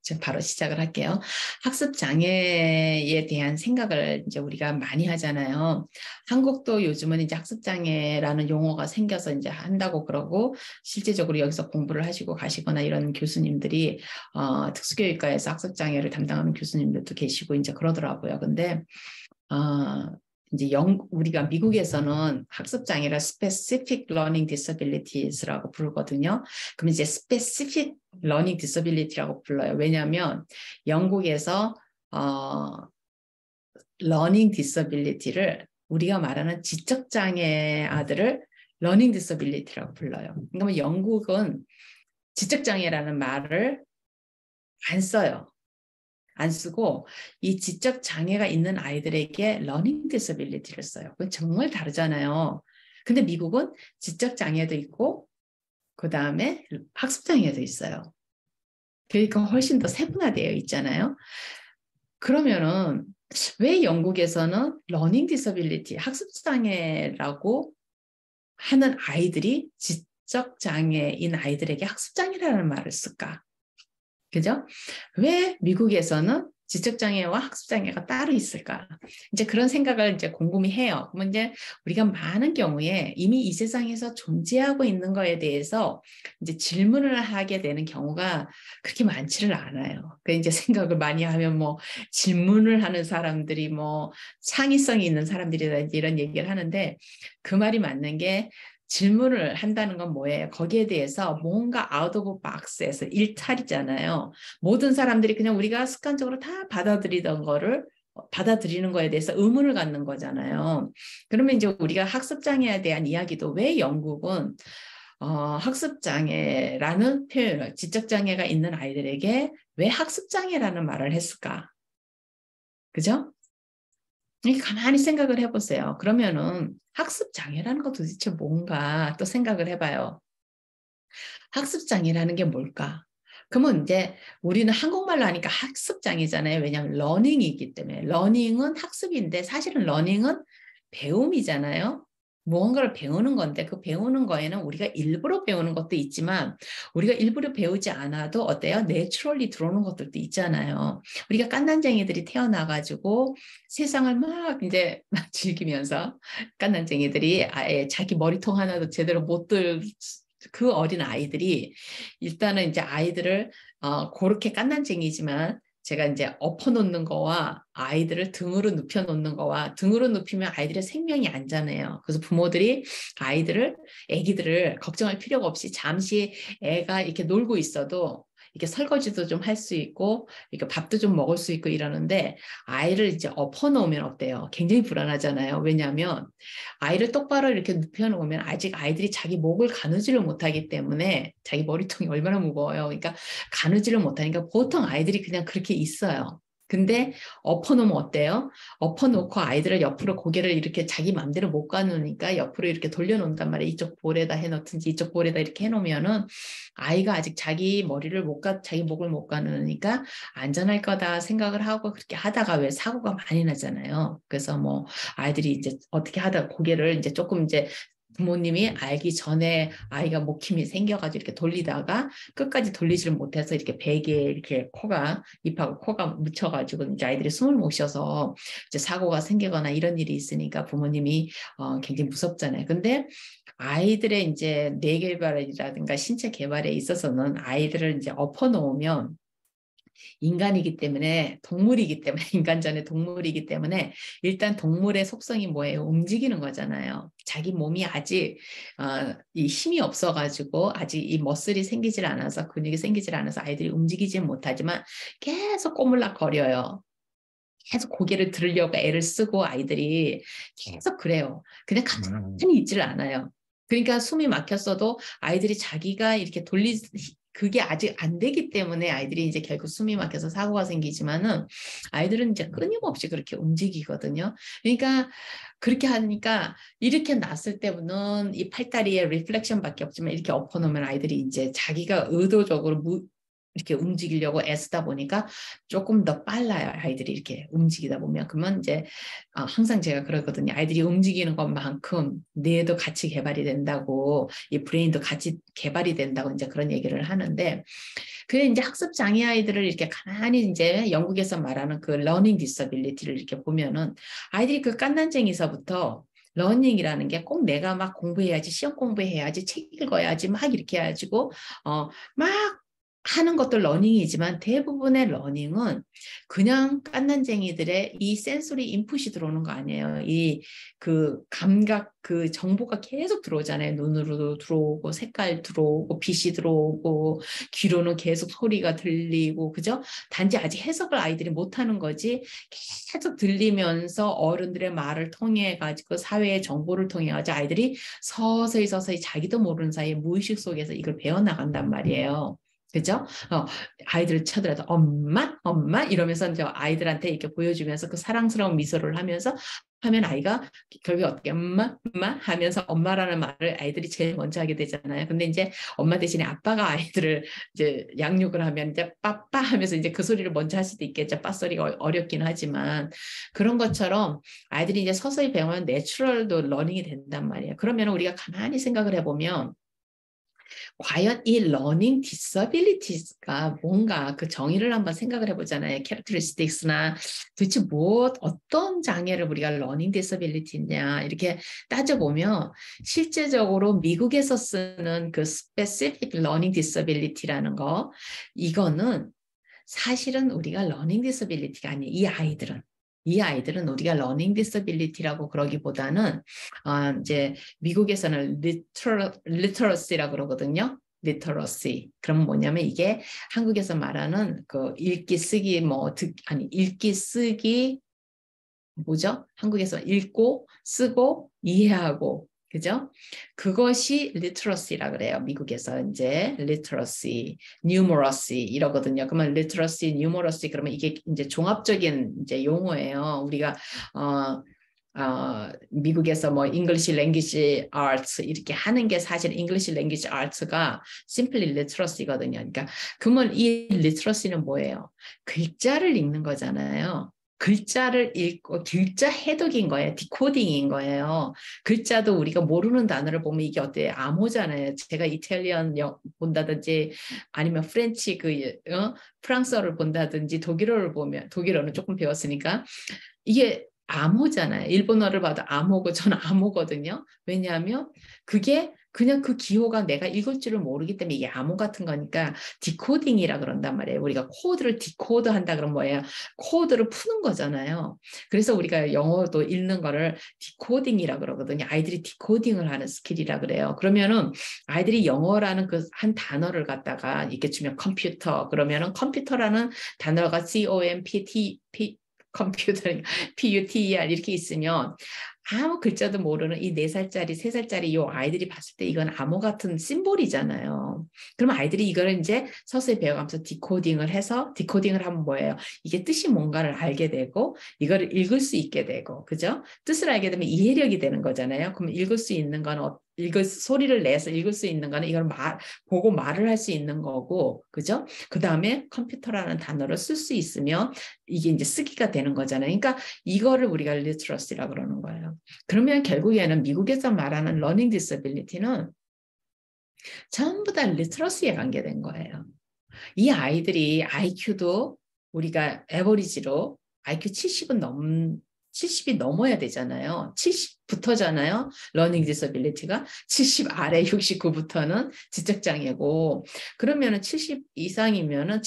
지금 바로 시작을 할게요. 학습 장애에 대한 생각을 이제 우리가 많이 하잖아요. 한국도 요즘은 이제 학습 장애라는 용어가 생겨서 이제 한다고 그러고, 실제적으로 여기서 공부를 하시고 가시거나 이런 교수님들이 특수교육과에서 학습 장애를 담당하는 교수님들도 계시고 이제 그러더라고요. 근데 이제 우리가 미국에서는 학습 장애를 specific learning disabilities라고 부르거든요. 그럼 이제 specific learning disability라고 불러요. 왜냐하면 영국에서 learning disability를 우리가 말하는 지적 장애 아들을 learning disability라고 불러요. 그러면 영국은 지적 장애라는 말을 안 써요. 안 쓰고 이 지적 장애가 있는 아이들에게 러닝 디서빌리티를 써요. 그건 정말 다르잖아요. 근데 미국은 지적 장애도 있고 그 다음에 학습 장애도 있어요. 그러니까 훨씬 더 세분화되어 있잖아요. 그러면은 왜 영국에서는 러닝 디서빌리티, 학습 장애라고 하는 아이들이 지적 장애인 아이들에게 학습 장애라는 말을 쓸까? 그죠? 왜 미국에서는 지적장애와 학습장애가 따로 있을까? 이제 그런 생각을 이제 곰곰이 해요. 그러면 이제 우리가 많은 경우에 이미 이 세상에서 존재하고 있는 거에 대해서 이제 질문을 하게 되는 경우가 그렇게 많지를 않아요. 그 이제 생각을 많이 하면 뭐 질문을 하는 사람들이 뭐 창의성이 있는 사람들이라든지 이런 얘기를 하는데 그 말이 맞는 게 질문을 한다는 건 뭐예요? 거기에 대해서 뭔가 out of box에서 일탈이잖아요. 모든 사람들이 그냥 우리가 습관적으로 다 받아들이던 거를 받아들이는 거에 대해서 의문을 갖는 거잖아요. 그러면 이제 우리가 학습장애에 대한 이야기도 왜 영국은 학습장애라는 표현을, 지적장애가 있는 아이들에게 왜 학습장애라는 말을 했을까? 그죠? 가만히 생각을 해보세요. 그러면은 학습장애라는 거 도대체 뭔가 또 생각을 해봐요. 학습장애라는 게 뭘까? 그러면 이제 우리는 한국말로 하니까 학습장애잖아요. 왜냐하면 러닝이기 때문에. 러닝은 학습인데 사실은 러닝은 배움이잖아요. 무언가를 배우는 건데 그 배우는 거에는 우리가 일부러 배우는 것도 있지만 우리가 일부러 배우지 않아도 어때요? 내추럴리 들어오는 것들도 있잖아요. 우리가 깐난쟁이들이 태어나가지고 세상을 막 이제 즐기면서 깐난쟁이들이 아예 자기 머리통 하나도 제대로 못 들 그 어린 아이들이 일단은 이제 아이들을 그렇게 깐난쟁이지만 제가 이제 엎어놓는 거와 아이들을 등으로 눕혀놓는 거와 등으로 눕히면 아이들의 생명이 안전해요. 그래서 부모들이 아기들을 걱정할 필요가 없이 잠시 애가 이렇게 놀고 있어도 이렇게 설거지도 좀 할 수 있고 이렇게 밥도 좀 먹을 수 있고 이러는데 아이를 이제 엎어놓으면 어때요? 굉장히 불안하잖아요. 왜냐하면 아이를 똑바로 이렇게 눕혀놓으면 아직 아이들이 자기 목을 가누지를 못하기 때문에 자기 머리통이 얼마나 무거워요. 그러니까 가누지를 못하니까 보통 아이들이 그냥 그렇게 있어요. 근데 엎어놓으면 어때요? 엎어놓고 아이들을 옆으로 고개를 이렇게 자기 맘대로 못 가누니까 옆으로 이렇게 돌려놓는단 말이에요. 이쪽 볼에다 해놓든지 이쪽 볼에다 이렇게 해놓으면은 아이가 아직 자기 목을 못 가누니까 안전할 거다 생각을 하고 그렇게 하다가 왜 사고가 많이 나잖아요. 그래서 뭐 아이들이 이제 어떻게 하다가 고개를 이제 조금 이제 부모님이 알기 전에 아이가 목힘이 생겨가지고 이렇게 돌리다가 끝까지 돌리지를 못해서 이렇게 베개에 이렇게 입하고 코가 묻혀가지고 이제 아이들이 숨을 못 쉬어서 이제 사고가 생기거나 이런 일이 있으니까 부모님이 굉장히 무섭잖아요. 근데 아이들의 이제 뇌 개발이라든가 신체 개발에 있어서는 아이들을 이제 엎어놓으면 인간이기 때문에 동물이기 때문에 인간 전에 동물이기 때문에 일단 동물의 속성이 뭐예요? 움직이는 거잖아요. 자기 몸이 아직 이 힘이 없어가지고 아직 이 머슬이 생기질 않아서 근육이 생기질 않아서 아이들이 움직이지 못하지만 계속 꼬물락거려요. 계속 고개를 들으려고 애를 쓰고 아이들이 계속 그래요. 그냥 가만히 있지를 않아요. 그러니까 숨이 막혔어도 아이들이 자기가 이렇게 그게 아직 안 되기 때문에 아이들이 이제 결국 숨이 막혀서 사고가 생기지만은 아이들은 이제 끊임없이 그렇게 움직이거든요. 그러니까 그렇게 하니까 이렇게 났을 때는 이 팔다리에 리플렉션밖에 없지만 이렇게 엎어놓으면 아이들이 이제 자기가 의도적으로 이렇게 움직이려고 애쓰다 보니까 조금 더 빨라요. 아이들이 이렇게 움직이다 보면. 그러면 이제 항상 제가 그러거든요. 아이들이 움직이는 것만큼 뇌도 같이 개발이 된다고 이 브레인도 같이 개발이 된다고 이제 그런 얘기를 하는데 그래 이제 학습 장애 아이들을 이렇게 가만히 이제 영국에서 말하는 그 러닝 디서빌리티를 이렇게 보면은 아이들이 그 깐난쟁이서부터 러닝이라는 게 꼭 내가 막 공부해야지, 시험 공부해야지, 책 읽어야지, 막 이렇게 해가지고, 막 하는 것도 러닝이지만 대부분의 러닝은 그냥 깐난쟁이들의 이 센소리 인풋이 들어오는 거 아니에요. 이 그 감각, 그 정보가 계속 들어오잖아요. 눈으로도 들어오고, 색깔 들어오고, 빛이 들어오고, 귀로는 계속 소리가 들리고, 그죠? 단지 아직 해석을 아이들이 못하는 거지, 계속 들리면서 어른들의 말을 통해 가지고 사회의 정보를 통해 가지고 아이들이 서서히 서서히 자기도 모르는 사이에 무의식 속에서 이걸 배워나간단 말이에요. 그죠? 아이들을 쳐들어도 엄마, 엄마 이러면서 이제 아이들한테 이렇게 보여주면서 그 사랑스러운 미소를 하면서 하면 아이가 결국에 어떻게 엄마, 엄마 하면서 엄마라는 말을 아이들이 제일 먼저 하게 되잖아요. 근데 이제 엄마 대신에 아빠가 아이들을 이제 양육을 하면 이제 빠빠 하면서 이제 그 소리를 먼저 할 수도 있겠죠. 빠 소리가 어렵긴 하지만 그런 것처럼 아이들이 이제 서서히 배우면 내추럴도 러닝이 된단 말이에요. 그러면 우리가 가만히 생각을 해보면 과연 이 learning disabilities가 뭔가 그 정의를 한번 생각을 해보잖아요. characteristics나 도대체 어떤 장애를 우리가 learning disability냐 이렇게 따져보면 실제적으로 미국에서 쓰는 그 specific learning disability라는 거 이거는 사실은 우리가 learning disability가 아니에요. 이 아이들은 우리가 learning disability라고 그러기보다는 이제 미국에서는 literacy라고 그러거든요. literacy. 그럼 뭐냐면 이게 한국에서 말하는 그 읽기 쓰기 읽기 쓰기 뭐죠? 한국에서 읽고 쓰고 이해하고 그죠? 그것이 literacy라 그래요. 미국에서 이제 literacy, numeracy 이러거든요. 그러면 literacy, numeracy 그러면 이게 이제 종합적인 이제 용어예요. 우리가 미국에서 뭐 English Language Arts 이렇게 하는 게 사실 English Language Arts가 simply literacy거든요. 그러니까 그러면 이 literacy는 뭐예요? 글자를 읽는 거잖아요. 글자를 읽고 글자 해독인 거예요. 디코딩인 거예요. 글자도 우리가 모르는 단어를 보면 이게 어때요? 암호잖아요. 제가 이탈리안 본다든지 아니면 프렌치 프랑스어를 본다든지 독일어를 보면 독일어는 조금 배웠으니까 이게 암호잖아요. 일본어를 봐도 암호고 저는 암호거든요. 왜냐하면 그게 그냥 그 기호가 내가 읽을 줄을 모르기 때문에 이게 암호 같은 거니까 디코딩이라 그런단 말이에요. 우리가 코드를 디코드 한다 그러면 뭐예요? 코드를 푸는 거잖아요. 그래서 우리가 영어도 읽는 거를 디코딩이라 그러거든요. 아이들이 디코딩을 하는 스킬이라 그래요. 그러면은 아이들이 영어라는 그 한 단어를 갖다가 이렇게 주면 컴퓨터 그러면은 컴퓨터라는 단어가 COMPT 컴퓨터, PUTER 이렇게 있으면 아무 글자도 모르는 이 4살짜리, 3살짜리 이 아이들이 봤을 때 이건 암호 같은 심볼이잖아요. 그러면 아이들이 이거를 이제 서서히 배워가면서 디코딩을 해서 디코딩을 하면 뭐예요? 이게 뜻이 뭔가를 알게 되고 이거를 읽을 수 있게 되고 그죠? 뜻을 알게 되면 이해력이 되는 거잖아요. 그럼 읽을 수 있는 건 소리를 내서 읽을 수 있는 거는 이걸 보고 말을 할 수 있는 거고 그죠? 그 다음에 컴퓨터라는 단어를 쓸 수 있으면 이게 이제 쓰기가 되는 거잖아요. 그러니까 이거를 우리가 리터러시라고 그러는 거예요. 그러면 결국에는 미국에서 말하는 러닝 디서빌리티는 전부 다 리터러시에 관계된 거예요. 이 아이들이 IQ도 우리가 에버리지로 IQ 70이 넘어야 되잖아요. 70부터잖아요. 러닝 디서빌리티가 70 아래 69부터는 지적장애고 그러면은 70 이상이면은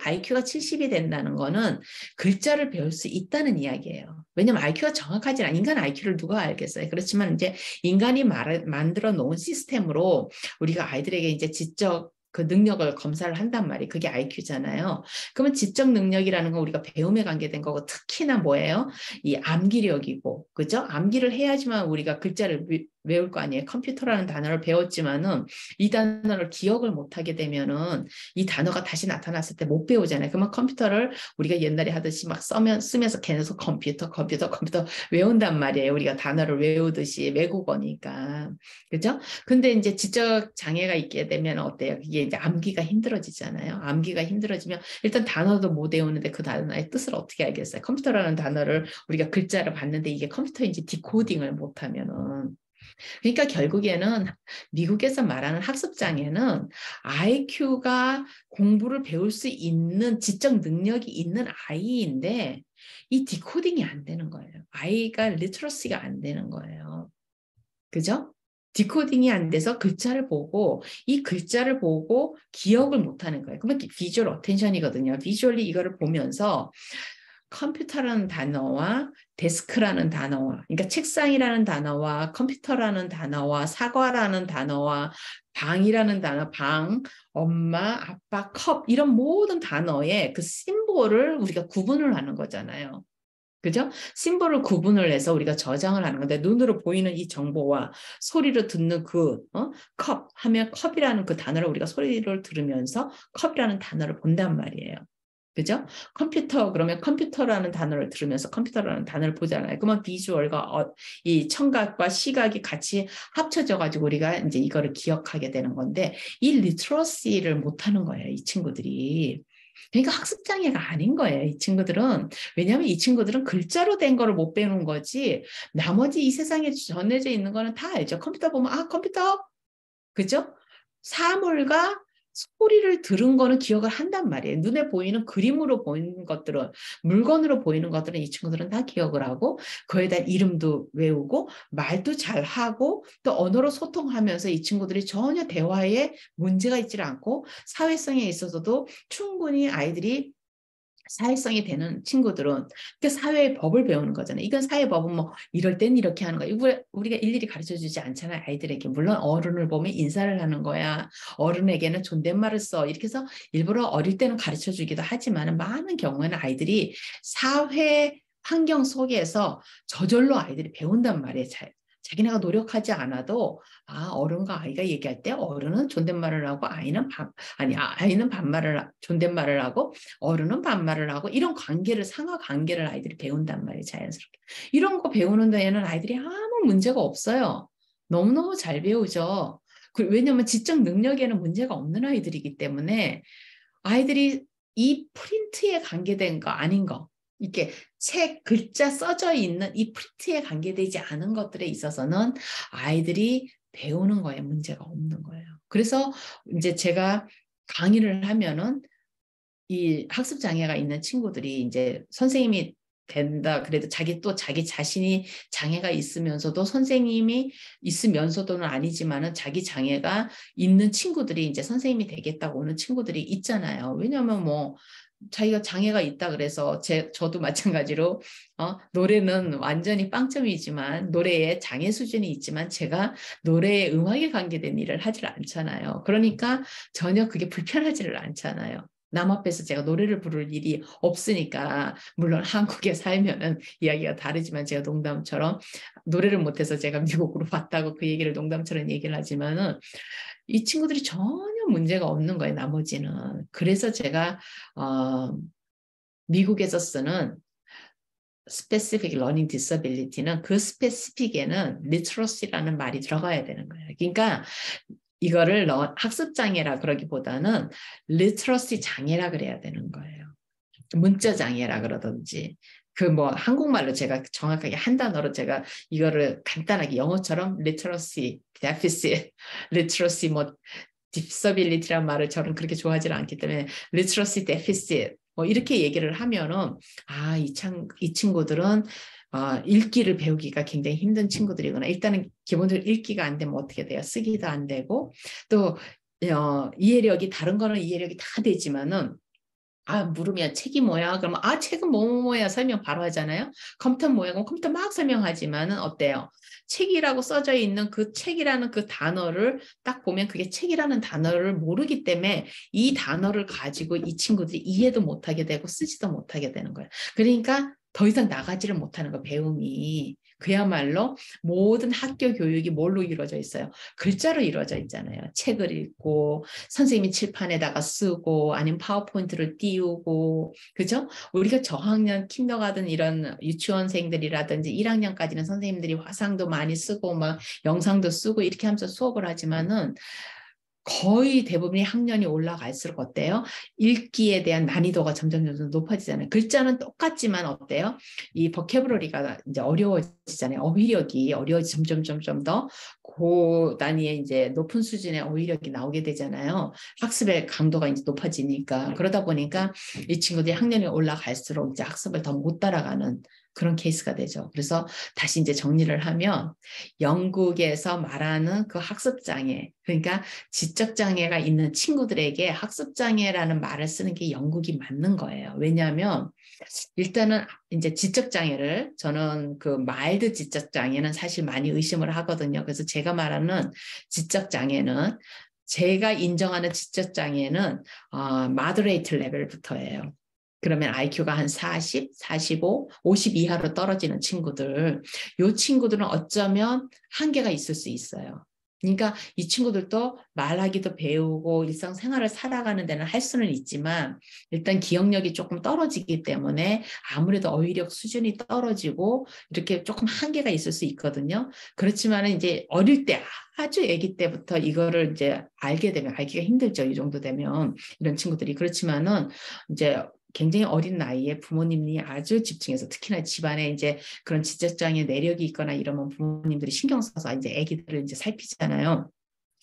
IQ가 70이 된다는 거는 글자를 배울 수 있다는 이야기예요. 왜냐면 IQ가 정확하지 않아. 인간 IQ를 누가 알겠어요. 그렇지만 이제 인간이 만들어 놓은 시스템으로 우리가 아이들에게 이제 지적 그 능력을 검사를 한단 말이에요. 그게 IQ잖아요. 그러면 지적 능력이라는 건 우리가 배움에 관계된 거고 특히나 뭐예요? 이 암기력이고, 그죠? 암기를 해야지만 우리가 글자를 외울 거 아니에요. 컴퓨터라는 단어를 배웠지만은 이 단어를 기억을 못하게 되면은 이 단어가 다시 나타났을 때 못 배우잖아요. 그러면 컴퓨터를 우리가 옛날에 하듯이 막 쓰면서 계속 컴퓨터 외운단 말이에요. 우리가 단어를 외우듯이 외국어니까. 그죠? 근데 이제 지적 장애가 있게 되면 어때요? 이게 이제 암기가 힘들어지잖아요. 암기가 힘들어지면 일단 단어도 못 외우는데 그 단어의 뜻을 어떻게 알겠어요? 컴퓨터라는 단어를 우리가 글자를 봤는데 이게 컴퓨터인지 디코딩을 못하면은 그러니까 결국에는 미국에서 말하는 학습장애는 IQ가 공부를 배울 수 있는 지적 능력이 있는 아이인데 이 디코딩이 안 되는 거예요. 아이가 리터러시가 안 되는 거예요. 그죠? 디코딩이 안 돼서 글자를 보고 이 글자를 보고 기억을 못 하는 거예요. 그러면 비주얼 어텐션이거든요. 비주얼리 이거를 보면서 컴퓨터라는 단어와 데스크라는 단어와, 그러니까 책상이라는 단어와 컴퓨터라는 단어와 사과라는 단어와 방이라는 단어, 방, 엄마, 아빠, 컵 이런 모든 단어의 그 심볼을 우리가 구분을 하는 거잖아요. 그죠? 심볼을 구분을 해서 우리가 저장을 하는 건데 눈으로 보이는 이 정보와 소리로 듣는 컵 하면 컵이라는 그 단어를 우리가 소리를 들으면서 컵이라는 단어를 본단 말이에요. 그죠? 컴퓨터 그러면 컴퓨터라는 단어를 들으면서 컴퓨터라는 단어를 보잖아요. 그러면 비주얼과 이 청각과 시각이 같이 합쳐져 가지고 우리가 이제 이거를 기억하게 되는 건데 이 리트러시를 못 하는 거예요, 이 친구들이. 그러니까 학습 장애가 아닌 거예요, 이 친구들은. 왜냐하면 이 친구들은 글자로 된 거를 못 배우는 거지. 나머지 이 세상에 전해져 있는 거는 다 알죠. 컴퓨터 보면 아, 컴퓨터. 그죠? 사물과 소리를 들은 거는 기억을 한단 말이에요. 눈에 보이는 그림으로 보이는 것들은, 물건으로 보이는 것들은 이 친구들은 다 기억을 하고, 그에 대한 이름도 외우고, 말도 잘 하고, 또 언어로 소통하면서 이 친구들이 전혀 대화에 문제가 있지 않고, 사회성에 있어서도 충분히 아이들이 사회성이 되는 친구들은 그 사회의 법을 배우는 거잖아요. 이건 사회 법은 뭐 이럴 땐 이렇게 하는 거야. 이거 우리가 일일이 가르쳐 주지 않잖아요. 아이들에게. 물론 어른을 보면 인사를 하는 거야. 어른에게는 존댓말을 써. 이렇게 해서 일부러 어릴 때는 가르쳐 주기도 하지만 많은 경우에는 아이들이 사회 환경 속에서 저절로 아이들이 배운단 말이에요. 자기네가 노력하지 않아도 어른과 아이가 얘기할 때 어른은 존댓말을 하고 아이는 반말을 존댓말을 하고 어른은 반말을 하고 이런 관계를 상하 관계를 아이들이 배운단 말이에요. 자연스럽게. 이런 거 배우는 데에는 아이들이 아무 문제가 없어요. 너무너무 잘 배우죠. 왜냐하면 지적 능력에는 문제가 없는 아이들이기 때문에 아이들이 이 프린트에 관계된 거 아닌 거 이렇게 책 글자 써져 있는 이 프린트에 관계되지 않은 것들에 있어서는 아이들이 배우는 거에 문제가 없는 거예요. 그래서 이제 제가 강의를 하면은 이 학습 장애가 있는 친구들이 이제 선생님이 된다 그래도 자기 자신이 장애가 있으면서도 선생님이 있으면서도는 아니지만은 자기 장애가 있는 친구들이 이제 선생님이 되겠다고 오는 친구들이 있잖아요. 왜냐하면 뭐 자기가 장애가 있다 그래서 저도 마찬가지로 노래는 완전히 빵점이지만 노래에 장애 수준이 있지만 제가 노래에 음악에 관계된 일을 하질 않잖아요. 그러니까 전혀 그게 불편하지를 않잖아요. 남 앞에서 제가 노래를 부를 일이 없으니까 물론 한국에 살면은 이야기가 다르지만 제가 농담처럼 노래를 못해서 제가 미국으로 왔다고 그 얘기를 농담처럼 얘기를 하지만은 이 친구들이 전혀 문제가 없는 거예요. 나머지는. 그래서 제가 미국에서 쓰는 specific learning disability는 그 specific에는 literacy라는 말이 들어가야 되는 거예요. 그러니까 이거를 학습 장애라 그러기보다는 리터러시 장애라 그래야 되는 거예요. 문자 장애라 그러든지 그 뭐 한국말로 제가 정확하게 한 단어로 제가 이거를 간단하게 영어처럼 literacy deficit, literacy 뭐 disability란 말을 저는 그렇게 좋아하지 않기 때문에 literacy deficit 뭐 이렇게 얘기를 하면은 이 친구들은 읽기를 배우기가 굉장히 힘든 친구들이구나. 일단은 기본적으로 읽기가 안 되면 어떻게 돼요? 쓰기도 안 되고 또 이해력이 다른 거는 이해력이 다 되지만은 물으면 책이 뭐야? 그러면 책은 뭐야 설명 바로 하잖아요. 컴퓨터 뭐야? 그럼 컴퓨터 막 설명하지만은 어때요? 책이라고 써져 있는 그 책이라는 그 단어를 딱 보면 그게 책이라는 단어를 모르기 때문에 이 단어를 가지고 이 친구들이 이해도 못하게 되고 쓰지도 못하게 되는 거예요. 그러니까 더 이상 나가지를 못하는 거 배움이. 그야말로 모든 학교 교육이 뭘로 이루어져 있어요? 글자로 이루어져 있잖아요. 책을 읽고 선생님이 칠판에다가 쓰고 아니면 파워포인트를 띄우고 그죠? 우리가 저학년 킨더가든 이런 유치원생들이라든지 1학년까지는 선생님들이 화상도 많이 쓰고 막 영상도 쓰고 이렇게 하면서 수업을 하지만은 거의 대부분이 학년이 올라갈수록 어때요? 읽기에 대한 난이도가 점점 높아지잖아요. 글자는 똑같지만 어때요? 이 버캐브러리가 이제 어려워지잖아요. 어휘력이 점점 더 고단위의 이제 높은 수준의 어휘력이 나오게 되잖아요. 학습의 강도가 이제 높아지니까. 그러다 보니까 이 친구들이 학년이 올라갈수록 이제 학습을 더 못 따라가는 그런 케이스가 되죠. 그래서 다시 이제 정리를 하면 영국에서 말하는 그 학습장애, 그러니까 지적장애가 있는 친구들에게 학습장애라는 말을 쓰는 게 영국이 맞는 거예요. 왜냐하면 일단은 이제 지적장애를 저는 그 마일드 지적장애는 사실 많이 의심을 하거든요. 그래서 제가 말하는 지적장애는 제가 인정하는 지적장애는 moderate 레벨부터예요. 그러면 IQ가 한 40, 45, 50 이하로 떨어지는 친구들, 이 친구들은 어쩌면 한계가 있을 수 있어요. 그러니까 이 친구들도 말하기도 배우고 일상생활을 살아가는 데는 할 수는 있지만 일단 기억력이 조금 떨어지기 때문에 아무래도 어휘력 수준이 떨어지고 이렇게 조금 한계가 있을 수 있거든요. 그렇지만 이제 어릴 때 아주 아기 때부터 이거를 이제 알게 되면 알기가 힘들죠. 이 정도 되면 이런 친구들이. 그렇지만은 이제 굉장히 어린 나이에 부모님이 아주 집중해서 특히나 집안에 이제 그런 지적장애 내력이 있거나 이러면 부모님들이 신경 써서 이제 아기들을 이제 살피잖아요.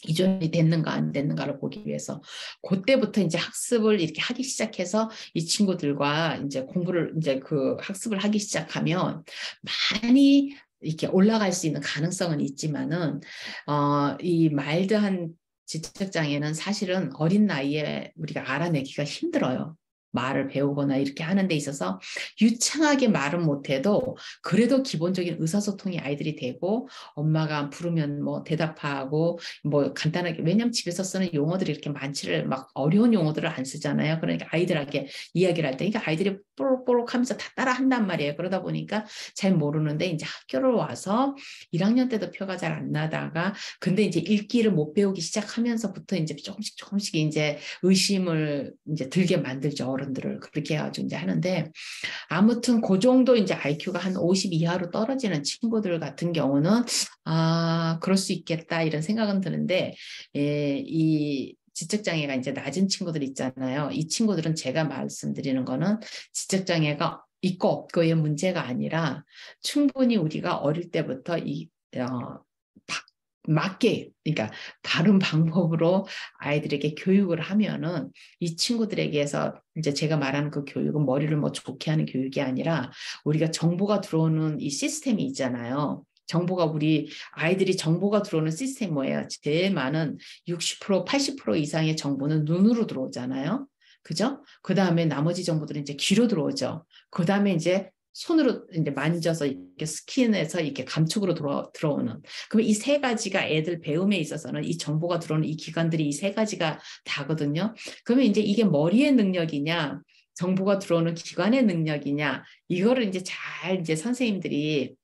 이전이 됐는가 안 됐는가를 보기 위해서 그때부터 이제 학습을 이렇게 하기 시작해서 이 친구들과 이제 공부를 이제 그 학습을 하기 시작하면 많이 이렇게 올라갈 수 있는 가능성은 있지만은 이 마일드한 지적장애는 사실은 어린 나이에 우리가 알아내기가 힘들어요. 말을 배우거나 이렇게 하는 데 있어서 유창하게 말은 못해도 그래도 기본적인 의사소통이 아이들이 되고 엄마가 부르면 뭐 대답하고 뭐 간단하게 왜냐면 집에서 쓰는 용어들이 이렇게 많지를 막 어려운 용어들을 안 쓰잖아요. 그러니까 아이들에게 이야기를 할 때 그러니까 아이들이 뽀록뽀록 하면서 다 따라 한단 말이에요. 그러다 보니까 잘 모르는데 이제 학교를 와서 1학년 때도 표가 잘 안 나다가 근데 이제 읽기를 못 배우기 시작하면서부터 이제 조금씩 이제 의심을 이제 들게 만들죠. 어른들을 그렇게 해가지고 이제 하는데 아무튼 그 정도 이제 IQ가 한 50 이하로 떨어지는 친구들 같은 경우는 그럴 수 있겠다 이런 생각은 드는데 이 지적장애가 이제 낮은 친구들 있잖아요. 이 친구들은 제가 말씀드리는 거는 지적장애가 있고 없고의 문제가 아니라 충분히 우리가 어릴 때부터 맞게 그러니까 바른 방법으로 아이들에게 교육을 하면은 이 친구들에게서 이제 제가 말하는 그 교육은 머리를 뭐 좋게 하는 교육이 아니라 우리가 정보가 들어오는 이 시스템이 있잖아요. 정보가 우리 아이들이 정보가 들어오는 시스템이 뭐예요? 제일 많은 60%, 80% 이상의 정보는 눈으로 들어오잖아요. 그죠? 그 다음에 나머지 정보들은 이제 귀로 들어오죠. 그 다음에 이제 손으로 이제 만져서 이렇게 스킨에서 이렇게 감촉으로 들어오는. 그럼 이 세 가지가 애들 배움에 있어서는 이 정보가 들어오는 이 기관들이 이 세 가지가 다거든요. 그러면 이제 이게 머리의 능력이냐, 정보가 들어오는 기관의 능력이냐, 이거를 이제 잘 이제 선생님들이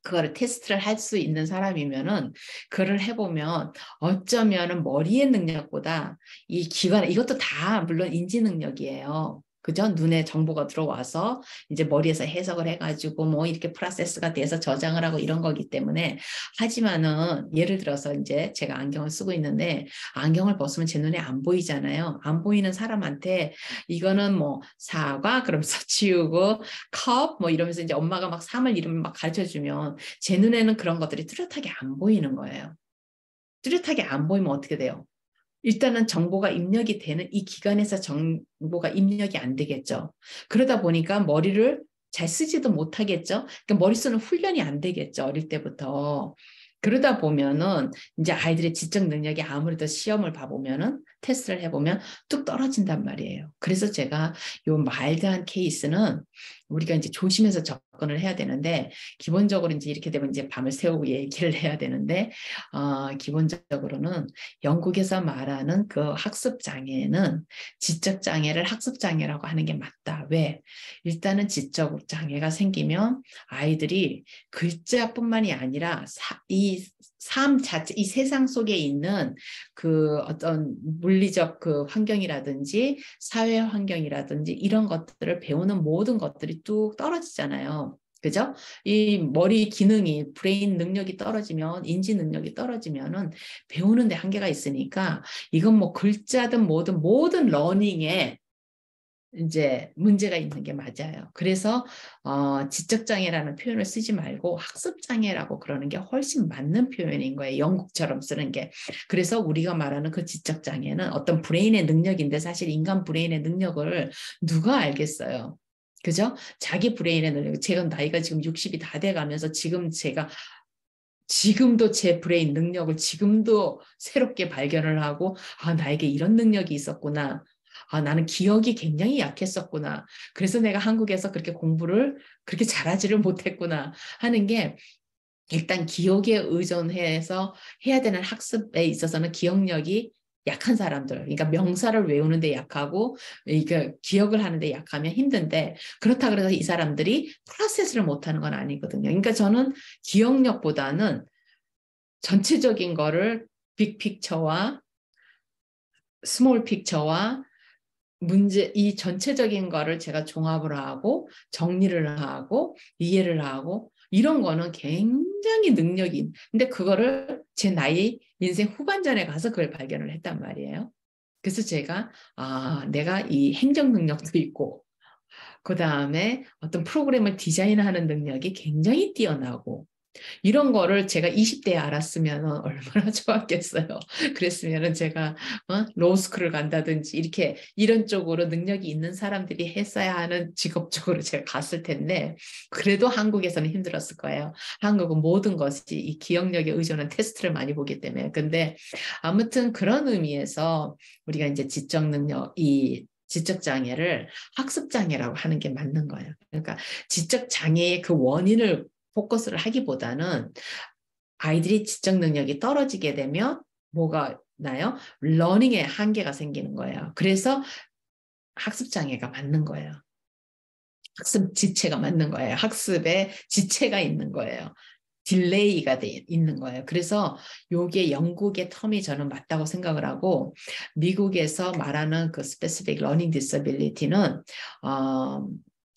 그거를 테스트를 할 수 있는 사람이면은 그걸 해보면 어쩌면은 머리의 능력보다 이 기관 이것도 다 물론 인지 능력이에요. 그죠? 눈에 정보가 들어와서 이제 머리에서 해석을 해가지고 뭐 이렇게 프로세스가 돼서 저장을 하고 이런 거기 때문에 하지만은 예를 들어서 이제 제가 안경을 쓰고 있는데 안경을 벗으면 제 눈에 안 보이잖아요. 안 보이는 사람한테 이거는 뭐 사과 그러면서 치우고 컵 뭐 이러면서 이제 엄마가 막 3을 이름을 막 가르쳐 주면 제 눈에는 그런 것들이 뚜렷하게 안 보이는 거예요. 뚜렷하게 안 보이면 어떻게 돼요? 일단은 정보가 입력이 되는 이 기관에서 정보가 입력이 안 되겠죠. 그러다 보니까 머리를 잘 쓰지도 못하겠죠. 그러니까 머리 쓰는 훈련이 안 되겠죠. 어릴 때부터. 그러다 보면은 이제 아이들의 지적 능력이 아무래도 시험을 봐보면은 테스트를 해보면 뚝 떨어진단 말이에요. 그래서 제가 요 마일드한 케이스는 우리가 이제 조심해서 접근을 해야 되는데 기본적으로 이제 이렇게 되면 이제 밤을 새우고 얘기를 해야 되는데 기본적으로는 영국에서 말하는 그 학습 장애는 지적 장애를 학습 장애라고 하는 게 맞다. 왜? 일단은 지적 장애가 생기면 아이들이 글자뿐만이 아니라 이 삶 자체, 이 세상 속에 있는 그 어떤 물리적 그 환경이라든지 사회 환경이라든지 이런 것들을 배우는 모든 것들이 뚝 떨어지잖아요. 그죠? 이 머리 기능이, 브레인 능력이 떨어지면, 인지 능력이 떨어지면은 배우는데 한계가 있으니까 이건 뭐 글자든 뭐든 모든 러닝에 이제 문제가 있는 게 맞아요. 그래서 지적장애라는 표현을 쓰지 말고 학습장애라고 그러는 게 훨씬 맞는 표현인 거예요. 영국처럼 쓰는 게. 그래서 우리가 말하는 그 지적장애는 어떤 브레인의 능력인데 사실 인간 브레인의 능력을 누가 알겠어요. 그죠? 자기 브레인의 능력. 제가 나이가 지금 60이 다 돼가면서 지금도 제 브레인 능력을 지금도 새롭게 발견을 하고, 아, 나에게 이런 능력이 있었구나. 아, 나는 기억이 굉장히 약했었구나. 그래서 내가 한국에서 그렇게 공부를 그렇게 잘하지를 못했구나 하는 게 일단 기억에 의존해서 해야 되는 학습에 있어서는 기억력이 약한 사람들, 그러니까 명사를 외우는데 약하고, 그러니까 기억을 하는데 약하면 힘든데, 그렇다 그래서 이 사람들이 프로세스를 못하는 건 아니거든요. 그러니까 저는 기억력보다는 전체적인 거를 빅픽처와 스몰 픽처와 이 전체적인 거를 제가 종합을 하고 정리를 하고 이해를 하고 이런 거는 굉장히 능력이 근데 그거를 제 나이 인생 후반전에 가서 그걸 발견을 했단 말이에요. 그래서 제가 내가 이 행정 능력도 있고 그 다음에 어떤 프로그램을 디자인하는 능력이 굉장히 뛰어나고 이런 거를 제가 20대에 알았으면 얼마나 좋았겠어요. 그랬으면 제가 로스쿨을 간다든지 이렇게 이런 쪽으로 능력이 있는 사람들이 했어야 하는 직업 쪽으로 제가 갔을 텐데 그래도 한국에서는 힘들었을 거예요. 한국은 모든 것이 이 기억력에 의존한 테스트를 많이 보기 때문에. 근데 아무튼 그런 의미에서 우리가 이제 지적 능력, 이 지적 장애를 학습 장애라고 하는 게 맞는 거예요. 그러니까 지적 장애의 그 원인을 포커스를 하기보다는 아이들이 지적 능력이 떨어지게 되면 뭐가 나요? 러닝에 한계가 생기는 거예요. 그래서 학습 장애가 맞는 거예요. 학습 지체가 맞는 거예요. 학습에 지체가 있는 거예요. 딜레이가 있는 거예요. 그래서 요게 영국의 텀이 저는 맞다고 생각을 하고 미국에서 말하는 그 specific learning disability는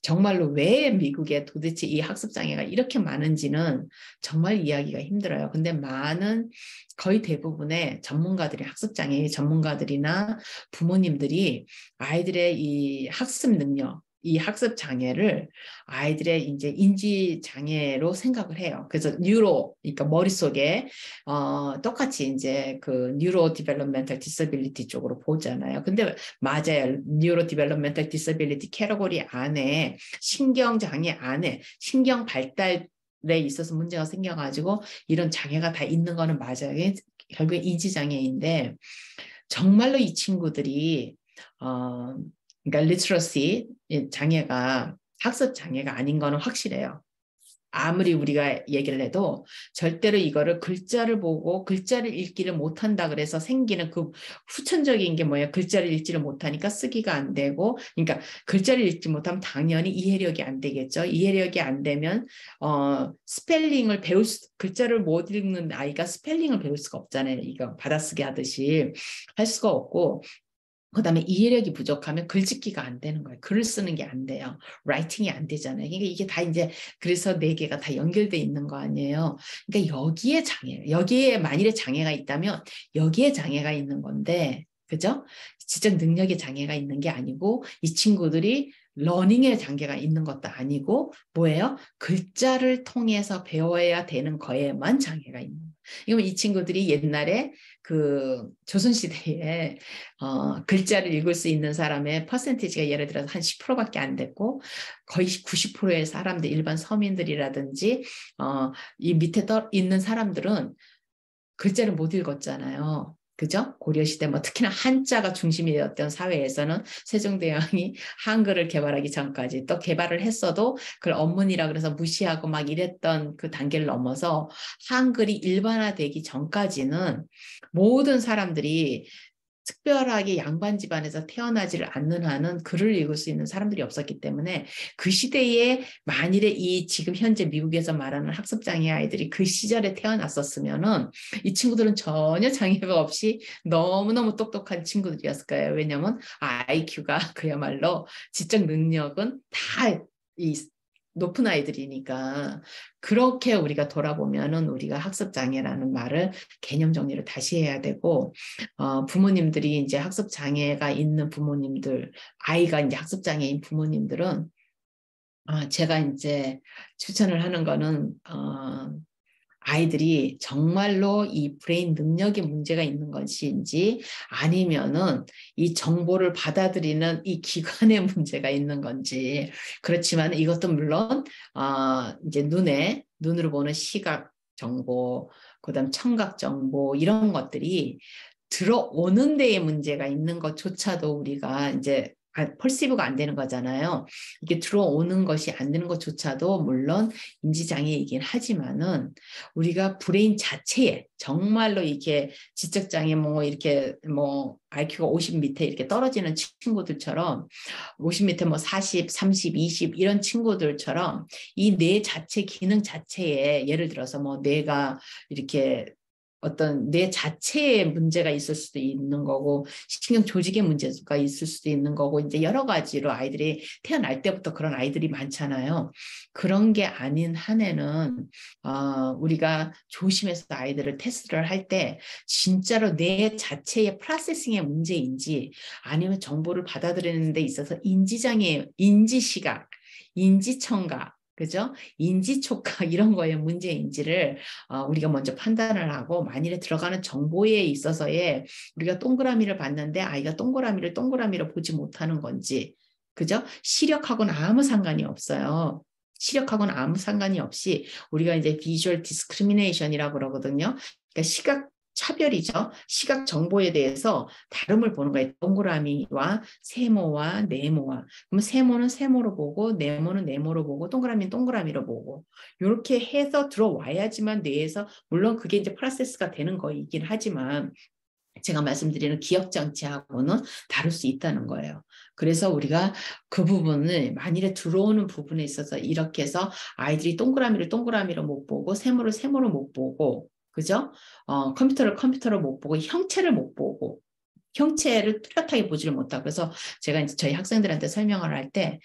정말로 왜 미국에 도대체 이 학습 장애가 이렇게 많은지는 정말 이야기가 힘들어요. 근데 거의 대부분의 전문가들이 학습 장애 전문가들이나 부모님들이 아이들의 이 학습 능력 이 학습 장애를 아이들의 이제 인지 장애로 생각을 해요. 그래서 그러니까 머릿속에 똑같이 이제 그 뉴로 디벨롭멘탈 디서빌리티 쪽으로 보잖아요. 근데 맞아요. 뉴로 디벨롭멘탈 디서빌리티 캐러고리 안에 신경 장애 안에 신경 발달에 있어서 문제가 생겨가지고 이런 장애가 다 있는 거는 맞아요. 결국에 인지 장애인데 정말로 이 친구들이 그러니까 리트러시 장애가 학습 장애가 아닌 거는 확실해요. 아무리 우리가 얘기를 해도 절대로 이거를 글자를 보고 글자를 읽기를 못한다 그래서 생기는 그 후천적인 게 뭐예요? 글자를 읽지를 못하니까 쓰기가 안 되고 그러니까 글자를 읽지 못하면 당연히 이해력이 안 되겠죠. 이해력이 안 되면 스펠링을 글자를 못 읽는 아이가 스펠링을 배울 수가 없잖아요. 이거 받아쓰기 하듯이 할 수가 없고 그다음에 이해력이 부족하면 글짓기가 안 되는 거예요. 글을 쓰는 게 안 돼요. 라이팅이 안 되잖아요. 이게 다 이제 그래서 네 개가 다 연결돼 있는 거 아니에요. 그러니까 여기에 만일에 장애가 있다면 여기에 장애가 있는 건데, 그죠? 지적 능력의 장애가 있는 게 아니고 이 친구들이 러닝의 장애가 있는 것도 아니고 뭐예요? 글자를 통해서 배워야 되는 거에만 장애가 있는 거예요. 이건 이 친구들이 옛날에 그 조선시대에 글자를 읽을 수 있는 사람의 퍼센티지가 예를 들어서 한 10%밖에 안 됐고 거의 90%의 사람들 일반 서민들이라든지 이 밑에 있는 사람들은 글자를 못 읽었잖아요. 그죠? 고려시대 뭐 특히나 한자가 중심이었던 사회에서는 세종대왕이 한글을 개발하기 전까지 또 개발을 했어도 그걸 언문이라 그래서 무시하고 막 이랬던 그 단계를 넘어서 한글이 일반화되기 전까지는 모든 사람들이 특별하게 양반 집안에서 태어나지를 않는 한은 글을 읽을 수 있는 사람들이 없었기 때문에 그 시대에 만일에 이 지금 현재 미국에서 말하는 학습장애 아이들이 그 시절에 태어났었으면은 이 친구들은 전혀 장애가 없이 너무너무 똑똑한 친구들이었을 거예요. 왜냐하면 IQ가 그야말로 지적 능력은 다 높은 아이들이니까 그렇게 우리가 돌아보면은 우리가 학습장애라는 말을 개념 정리를 다시 해야 되고 부모님들이 이제 학습장애가 있는 부모님들 아이가 이제 학습장애인 부모님들은 제가 이제 추천을 하는 거는 아이들이 정말로 이 브레인 능력에 문제가 있는 것인지 아니면은 이 정보를 받아들이는 이 기관에 문제가 있는 건지 그렇지만 이것도 물론 이제 눈으로 보는 시각 정보 그다음 청각 정보 이런 것들이 들어오는 데에 문제가 있는 것조차도 우리가 이제 펄시브가 안 되는 거잖아요. 이게 들어오는 것이 안 되는 것조차도 물론 인지장애이긴 하지만은 우리가 브레인 자체에 정말로 이렇게 지적장애 뭐 이렇게 뭐 IQ가 50 밑에 이렇게 떨어지는 친구들처럼 50 밑에 뭐 40, 30, 20 이런 친구들처럼 이 뇌 자체 기능 자체에 예를 들어서 뭐 뇌가 이렇게 어떤 뇌 자체에 문제가 있을 수도 있는 거고 신경 조직에 문제가 있을 수도 있는 거고 이제 여러 가지로 아이들이 태어날 때부터 그런 아이들이 많잖아요. 그런 게 아닌 한에는 우리가 조심해서 아이들을 테스트를 할 때 진짜로 뇌 자체의 프로세싱의 문제인지 아니면 정보를 받아들이는 데 있어서 인지장애, 인지시각, 인지청각 그죠? 인지촉각 이런 거에 문제인지를 우리가 먼저 판단을 하고 만일에 들어가는 정보에 있어서의 우리가 동그라미를 봤는데 아이가 동그라미를 보지 못하는 건지 그죠? 시력하고는 아무 상관이 없어요. 시력하고는 아무 상관이 없이 우리가 이제 비주얼 디스크리미네이션이라고 그러거든요. 그러니까 시각 차별이죠. 시각 정보에 대해서 다름을 보는 거예요. 동그라미와 세모와 네모와. 그러면 세모는 세모로 보고 네모는 네모로 보고 동그라미는 동그라미로 보고 이렇게 해서 들어와야지만 뇌에서 물론 그게 이제 프로세스가 되는 거이긴 하지만 제가 말씀드리는 기억 장치하고는 다를 수 있다는 거예요. 그래서 우리가 그 부분을 만일에 들어오는 부분에 있어서 이렇게 해서 아이들이 동그라미를 동그라미로 못 보고 세모를 세모로 못 보고 그죠? 컴퓨터를 컴퓨터로 못 보고 형체를 못 보고 형체를 뚜렷하게 보지를 못하고 그래서 제가 이제 저희 학생들한테 설명을 할 때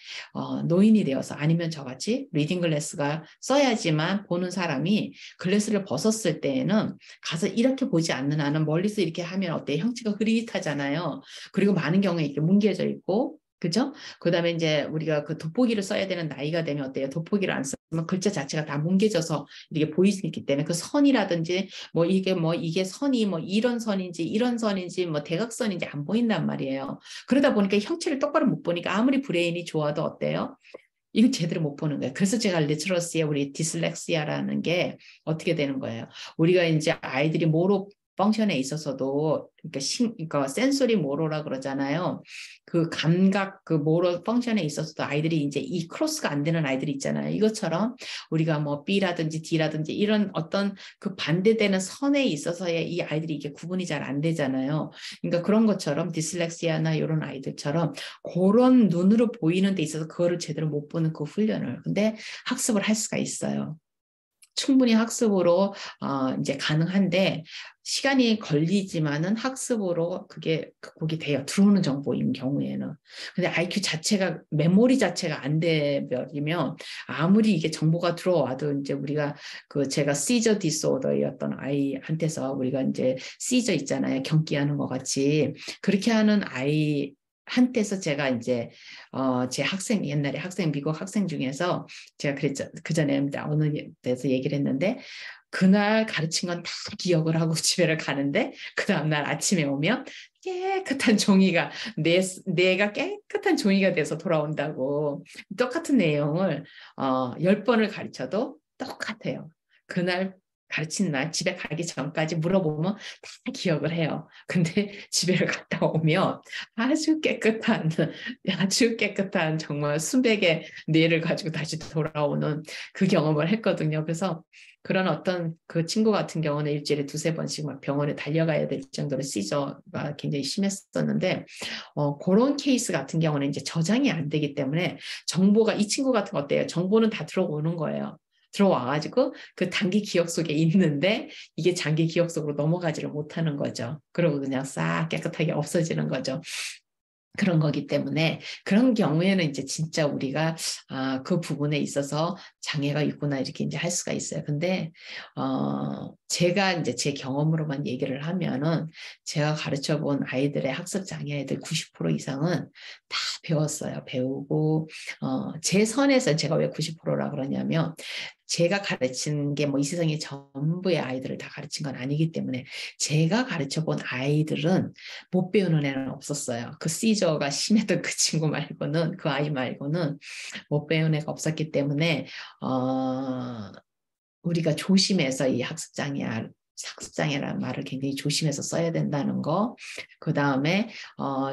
노인이 되어서 아니면 저같이 리딩 글래스가 써야지만 보는 사람이 글래스를 벗었을 때에는 가서 이렇게 보지 않는 한은 멀리서 이렇게 하면 어때요? 형체가 흐릿하잖아요. 그리고 많은 경우에 이렇게 뭉개져 있고 그죠? 그 다음에 이제 우리가 그 돋보기를 써야 되는 나이가 되면 어때요? 돋보기를 안 쓰면 글자 자체가 다 뭉개져서 이렇게 보이기 때문에 그 선이라든지 뭐 이게 선이 뭐 이런 선인지 뭐 대각선인지 안 보인단 말이에요. 그러다 보니까 형체를 똑바로 못 보니까 아무리 브레인이 좋아도 어때요? 이거 제대로 못 보는 거예요. 그래서 제가 리트러시에 우리 디슬렉시아라는 게 어떻게 되는 거예요. 우리가 이제 아이들이 모로 펑션에 있어서도 그러니까 센소리 모로라 그러잖아요. 그 감각 그 모로 펑션에 있어서도 아이들이 이제 이 크로스가 안 되는 아이들이 있잖아요. 이것처럼 우리가 뭐 B라든지 D라든지 이런 어떤 그 반대되는 선에 있어서의 이 아이들이 이게 구분이 잘 안 되잖아요. 그러니까 그런 것처럼 디슬렉시아나 이런 아이들처럼 그런 눈으로 보이는 데 있어서 그거를 제대로 못 보는 그 훈련을 근데 학습을 할 수가 있어요. 충분히 학습으로 이제 가능한데 시간이 걸리지만은 학습으로 그게 돼요. 들어오는 정보인 경우에는. 근데 IQ 자체가 메모리 자체가 안 돼버리면 아무리 이게 정보가 들어와도 이제 우리가 그 제가 시저 디스오더였던 아이한테서 우리가 이제 시저 있잖아요. 경기하는 것 같이 그렇게 하는 아이 한때서 제가 이제 제 학생 옛날에 미국 학생 중에서 제가 그랬죠. 그 전에 어느 데서 얘기를 했는데 그날 가르친 건 다 기억을 하고 집에 가는데 그 다음날 아침에 오면 깨끗한 종이가 뇌가 깨끗한 종이가 돼서 돌아온다고 똑같은 내용을 10번을 가르쳐도 똑같아요. 그날 가르친 날 집에 가기 전까지 물어보면 다 기억을 해요. 근데 집에 갔다 오면 아주 깨끗한 정말 수백의 뇌를 가지고 다시 돌아오는 그 경험을 했거든요. 그래서 그런 어떤 그 친구 같은 경우는 일주일에 두세 번씩 막 병원에 달려가야 될 정도로 시저가 굉장히 심했었는데 그런 케이스 같은 경우는 이제 저장이 안 되기 때문에 정보가 이 친구 같은 거 어때요? 정보는 다 들어오는 거예요. 들어와가지고 그 단기 기억 속에 있는데 이게 장기 기억 속으로 넘어가지를 못하는 거죠. 그러고 그냥 싹 깨끗하게 없어지는 거죠. 그런 거기 때문에 그런 경우에는 이제 진짜 우리가 그 부분에 있어서 장애가 있구나 이렇게 이제 할 수가 있어요. 근데 제가 이제 제 경험으로만 얘기를 하면은 제가 가르쳐 본 아이들의 학습 장애아이들 90% 이상은 다 배웠어요. 배우고 제 선에서 제가 왜 90%라 그러냐면 제가 가르친 게 뭐 이 세상의 전부의 아이들을 다 가르친 건 아니기 때문에 제가 가르쳐 본 아이들은 못 배우는 애는 없었어요. 그 시저가 심했던 그 친구 말고는, 그 아이 말고는 못 배우는 애가 없었기 때문에 우리가 조심해서 이 학습장애라는 말을 굉장히 조심해서 써야 된다는 거. 그 다음에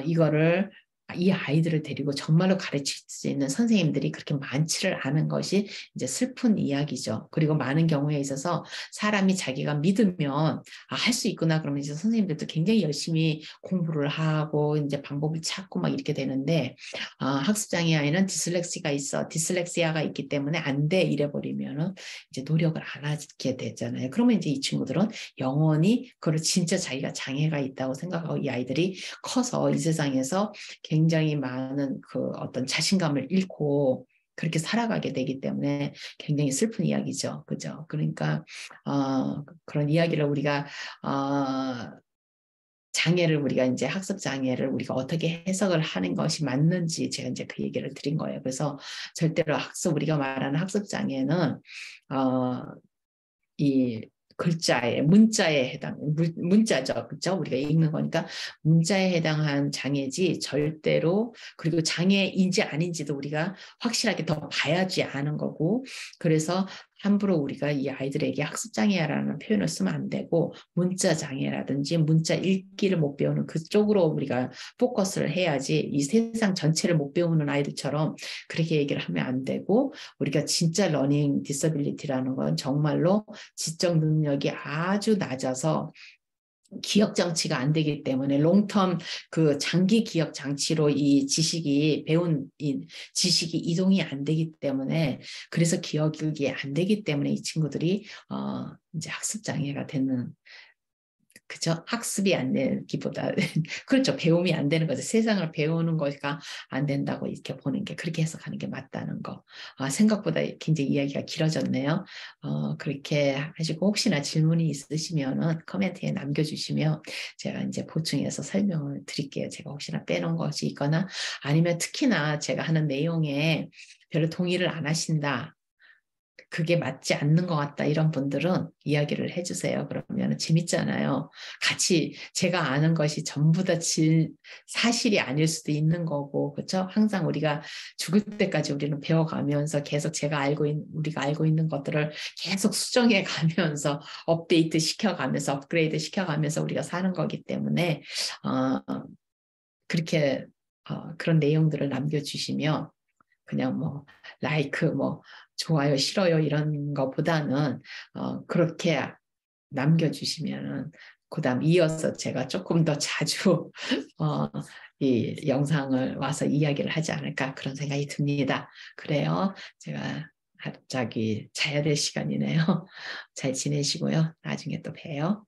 이거를 이 아이들을 데리고 정말로 가르칠 수 있는 선생님들이 그렇게 많지를 않은 것이 이제 슬픈 이야기죠. 그리고 많은 경우에 있어서 사람이 자기가 믿으면 할 수 있구나 그러면 이제 선생님들도 굉장히 열심히 공부를 하고 이제 방법을 찾고 막 이렇게 되는데 학습장애 아이는 디슬렉시아가 있기 때문에 안 돼 이래버리면은 이제 노력을 안 하게 되잖아요. 그러면 이제 이 친구들은 영원히 그걸 진짜 자기가 장애가 있다고 생각하고 이 아이들이 커서 이 세상에서 굉장히 많은 그 어떤 자신감을 잃고 그렇게 살아가게 되기 때문에 굉장히 슬픈 이야기죠. 그죠? 그러니까 그런 이야기를 우리가 장애를 우리가 이제 학습 장애를 우리가 어떻게 해석을 하는 것이 맞는지 제가 이제 그 얘기를 드린 거예요. 그래서 절대로 우리가 말하는 학습 장애는 이 글자에 문자에 해당 문자죠, 그렇죠? 우리가 읽는 거니까 문자에 해당한 장애지 절대로 그리고 장애인지 아닌지도 우리가 확실하게 더 봐야지 아는 거고 그래서 함부로 우리가 이 아이들에게 학습장애라는 표현을 쓰면 안 되고 문자장애라든지 문자 읽기를 못 배우는 그쪽으로 우리가 포커스를 해야지 이 세상 전체를 못 배우는 아이들처럼 그렇게 얘기를 하면 안 되고 우리가 진짜 러닝 디서빌리티라는 건 정말로 지적 능력이 아주 낮아서 기억 장치가 안 되기 때문에 롱텀 그 장기 기억 장치로 이 지식이 배운 이 지식이 이동이 안 되기 때문에 그래서 기억이 안 되기 때문에 이 친구들이 이제 학습 장애가 되는 그죠? 학습이 안 되기보다 그렇죠. 배움이 안 되는 거죠. 세상을 배우는 것가 안 된다고 이렇게 보는 게 그렇게 해석하는 게 맞다는 거. 생각보다 굉장히 이야기가 길어졌네요. 그렇게 하시고 혹시나 질문이 있으시면은 코멘트에 남겨주시면 제가 이제 보충해서 설명을 드릴게요. 제가 혹시나 빼놓은 것이 있거나 아니면 특히나 제가 하는 내용에 별로 동의를 안 하신다. 그게 맞지 않는 것 같다 이런 분들은 이야기를 해주세요. 그러면 재밌잖아요. 같이 제가 아는 것이 전부 다 사실이 아닐 수도 있는 거고 그렇죠? 항상 우리가 죽을 때까지 우리는 배워가면서 계속 우리가 알고 있는 것들을 계속 수정해 가면서 업데이트 시켜가면서 업그레이드 시켜가면서 우리가 사는 거기 때문에 그렇게 그런 내용들을 남겨주시면 그냥 뭐 라이크 뭐 좋아요 싫어요 이런 거보다는 그렇게 남겨주시면은 그다음 이어서 제가 조금 더 자주 이 영상을 와서 이야기를 하지 않을까 그런 생각이 듭니다. 그래요. 제가 갑자기 자야 될 시간이네요. 잘 지내시고요. 나중에 또 봬요.